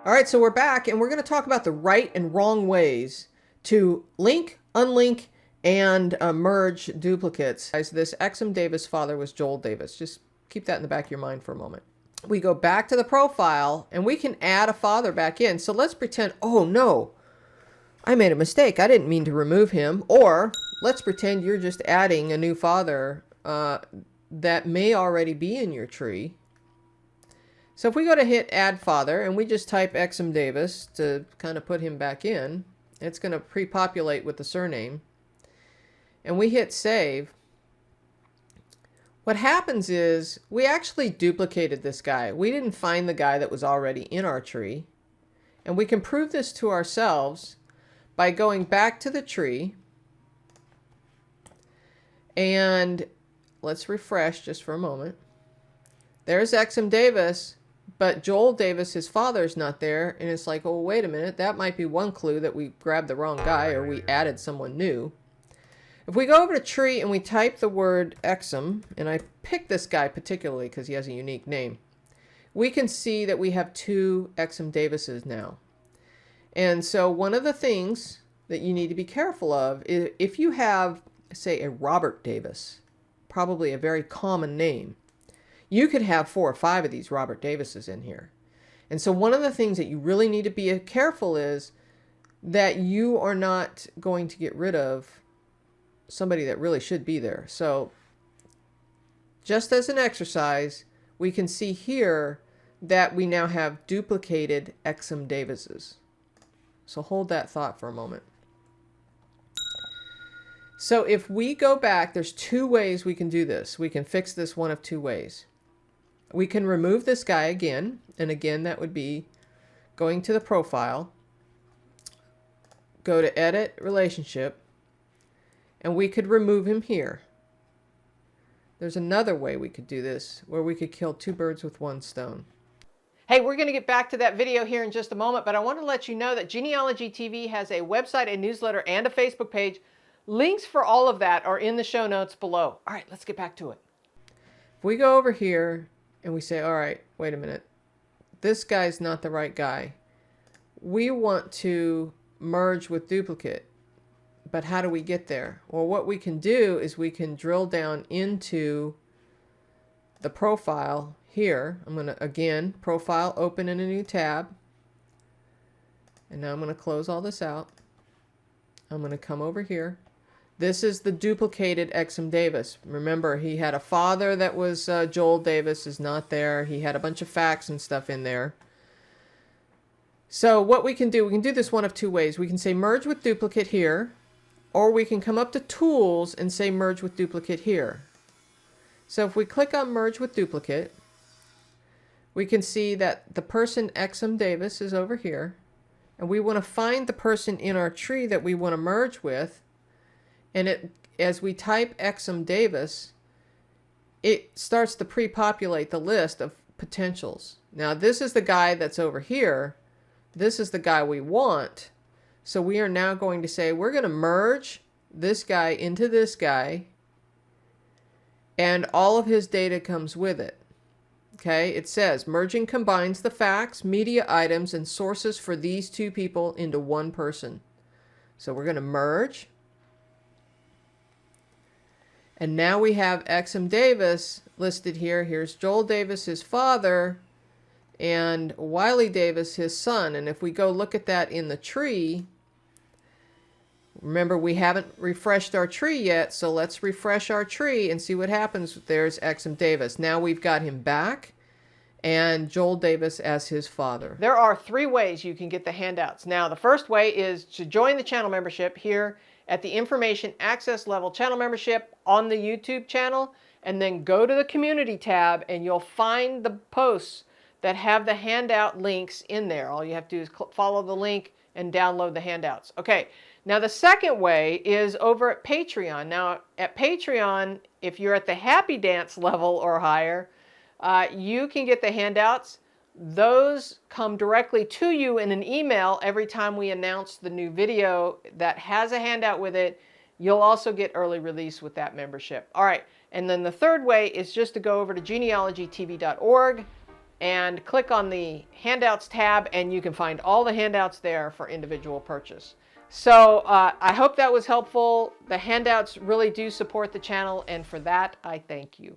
All right, so we're back and we're going to talk about the right and wrong ways to link, unlink, and merge duplicates. Guys, this Exum Davis father was Joel Davis. Just keep that in the back of your mind for a moment. We go back to the profile and we can add a father back in. So let's pretend, oh no, I made a mistake. I didn't mean to remove him. Or let's pretend you're just adding a new father that may already be in your tree. So if we go to hit add father and we just type Exum Davis to kind of put him back in, it's going to pre-populate with the surname. And we hit save. What happens is we actually duplicated this guy. We didn't find the guy that was already in our tree. And we can prove this to ourselves by going back to the tree. And let's refresh just for a moment. There's Exum Davis. But Joel Davis, his father's not there, and it's like, oh, wait a minute, that might be one clue that we grabbed the wrong guy or we added someone new. If we go over to tree and we type the word Exum, and I picked this guy particularly because he has a unique name, we can see that we have two Exum Davises now. And so one of the things that you need to be careful of is if you have, say, a Robert Davis, probably a very common name, you could have 4 or 5 of these Robert Davises in here. And so one of the things that you really need to be careful is that you are not going to get rid of somebody that really should be there. So just as an exercise, we can see here that we now have duplicated Exum Davises. So hold that thought for a moment. So if we go back, there's 2 ways we can do this. We can fix this one of 2 ways. We can remove this guy again, and again that would be going to the profile, go to edit relationship, and we could remove him here. There's another way we could do this where we could kill 2 birds with 1 stone. Hey, we're going to get back to that video here in just a moment, but I want to let you know that Genealogy TV has a website, a newsletter, and a Facebook page. Links for all of that are in the show notes below. All right, let's get back to it. If we go over here and we say, all right, wait a minute, this guy's not the right guy. We want to merge with duplicate, but how do we get there? Well, what we can do is we can drill down into the profile here. I'm going to, again, profile, open in a new tab. And now I'm going to close all this out. I'm going to come over here. This is the duplicated Exum Davis. Remember, he had a father that was Joel Davis, is not there. He had a bunch of facts and stuff in there. So what we can do this one of 2 ways. We can say merge with duplicate here, or we can come up to tools and say merge with duplicate here. So if we click on merge with duplicate, we can see that the person Exum Davis is over here, and we want to find the person in our tree that we want to merge with. And as we type Exum Davis, it starts to pre-populate the list of potentials. Now this is the guy that's over here. This is the guy we want. So we are now going to say we're going to merge this guy into this guy, and all of his data comes with it. Okay, it says merging combines the facts, media items, and sources for these 2 people into one person. So we're going to merge. And now we have Exum Davis listed here. Here's Joel Davis, his father, and Wiley Davis, his son. And if we go look at that in the tree, remember we haven't refreshed our tree yet, so let's refresh our tree and see what happens. There's Exum Davis. Now we've got him back and Joel Davis as his father. There are 3 ways you can get the handouts. Now the first way is to join the channel membership here at the information access level channel membership on the YouTube channel, and then go to the community tab and you'll find the posts that have the handout links in there. All you have to do is follow the link and download the handouts. Okay, now the second way is over at Patreon. Now at Patreon, if you're at the Happy Dance level or higher, you can get the handouts. Those come directly to you in an email every time we announce the new video that has a handout with it. You'll also get early release with that membership. All right, and then the third way is just to go over to genealogytv.org, and click on the Handouts tab, and you can find all the handouts there for individual purchase. So I hope that was helpful. The handouts really do support the channel, and for that, I thank you.